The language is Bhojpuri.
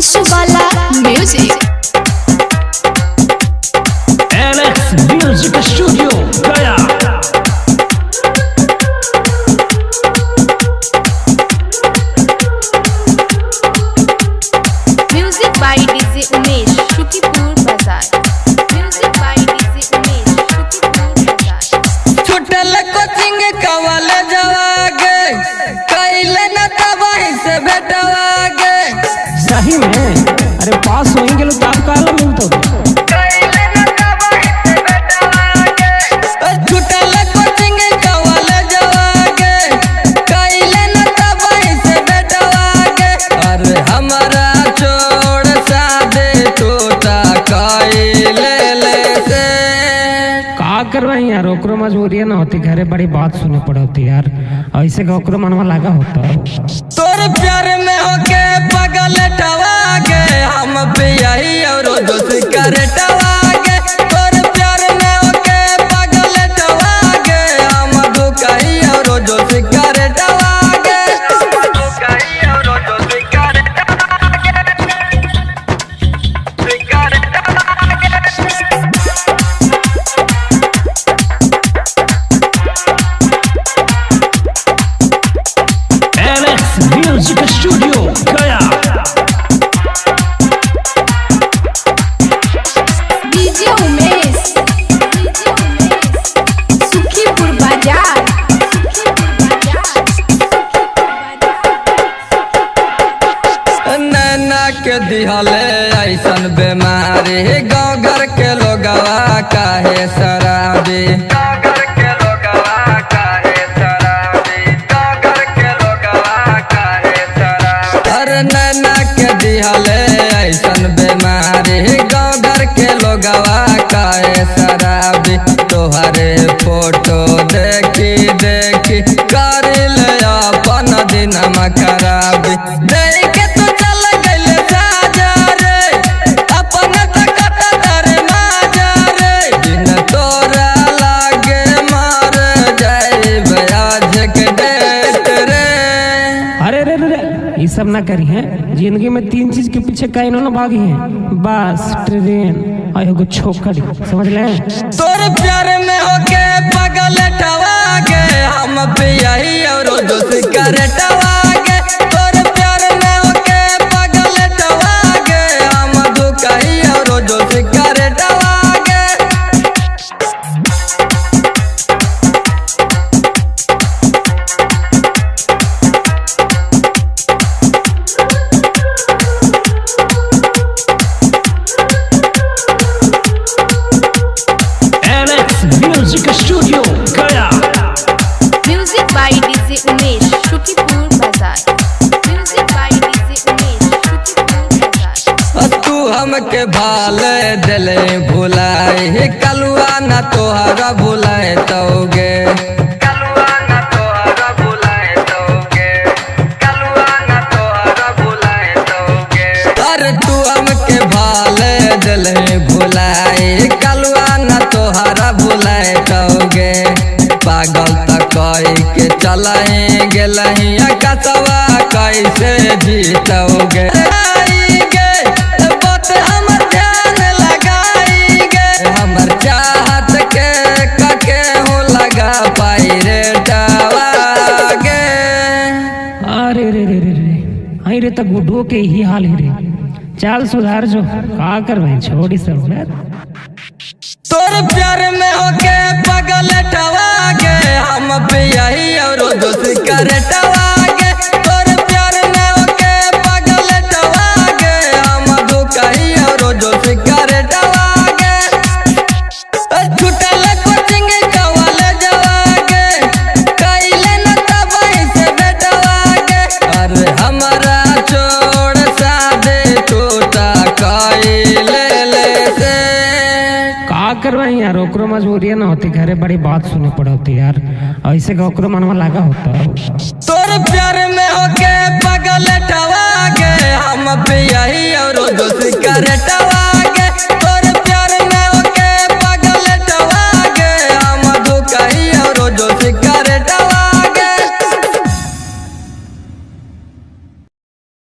खुशवाला music. Alex music studio Gaya. Music by DJ Umesh Shukipur Bazar. Music by DJ Umesh Shukipur Bazar. छुटल कोचिंग कवल जवागे कैले न तबाही से भेटवागे। सही में अरे पास होएंगे लोग आप काला मिलता कैले न तबाही से भेटवागे। छुटल कोचिंग कवल जवागे कैले न तबाही से भेटवागे। अरे हमारा छोड़ सादे तोता कैले ले से का करवाई यार, ओकरो मजबूरी ना होती, घरे बड़ी बात सुने पड़े होती यार, ऐसे का ओकरो मनवा लगा होता। तोर प्यार में होके पगल टवागे हम पियाही और दोस्त कर टवागे। तोर प्यार में होके पगल टवागे हम दुकाई और दोस्त कर टवागे। दुकाई और दोस्त कर एलेक्स म्यूजिक स्टूडियो गया। डीजे उमेश शुकीपुर बाजार। नैना के दिहले ऐसन बीमारी गाँव घर के लोगवा काहे शराबी। गाँव घर के लोगवा काहे शराबी। गाँव घर के लोगवा काहे शराबी। अरे नैना के दिहले ऐसन बीमारी गाँव घर के लोगवा काहे शराबी। तोहरे फोटो देखी देखी कर ले अपन दिन खराबी। देख के तू चल गइले साजा रे अपन तकत दर माजा रे। दिन तोरा लागे मार जाइब आज के डेट रे। अरे रे रे रे, ये सब ना करी है। जिंदगी में 3 चीज के पीछे कहीं ना भागी है, बस ट्रेन और एगो छोकरी, समझ ले। तोर प्यार में होके पगल टवागे हम पियाही और दोस्त कर टवागे। तोर प्यार में होके पगल टवागे हम दुकाई और दोस्त कर टवागे। Alex music studio Gaya. Music by DJ Umesh Shukipur Bazar. Music by DJ Umesh Shukipur Bazar. तू हमके भाल दिले भुलाई कलुआ न तोहरा भुलाए तोगे। कलुआ न तोहरा भुलाए तोगे। कलुआ न तोहरा भुलाए तोगे। अरे तू हमके भाल दिले भुलाई कलुआ न तोहरा भुलाए तोगे। पागल तक के चलाए गेलही कसवा कैसे जीतोगे। हमर ध्यान लगाई गे हमर चाहत के कके हो लगा पाई रे टवागे। अरे रे रे रे रे, आई रे तो गुड्डू के ही हाल है रे। चाल सुधार जो का कर भाई, छोड़ी सब रे। तोर प्यार में होके पगल टवागे हम पियाही और दोस्त कर टवागे। तोर प्यार में होके पगल टवागे हम दुकाई और दोस्त कर टवागे। छुटल कोचिंग कवल जवागे कैले न तबाही से भेटवागे। अरे हमारा छोड़ सादे तोता कैले ले से का करवाई यार, ओकरो मजबूरी ना होती, घरे बड़ी बात सुने पड़े होती यार, ऐसे का ओकरो मनवा लगा होता। तोर प्यार में होके पगल टवागे हम पियाही और दोस्त कर टवागे।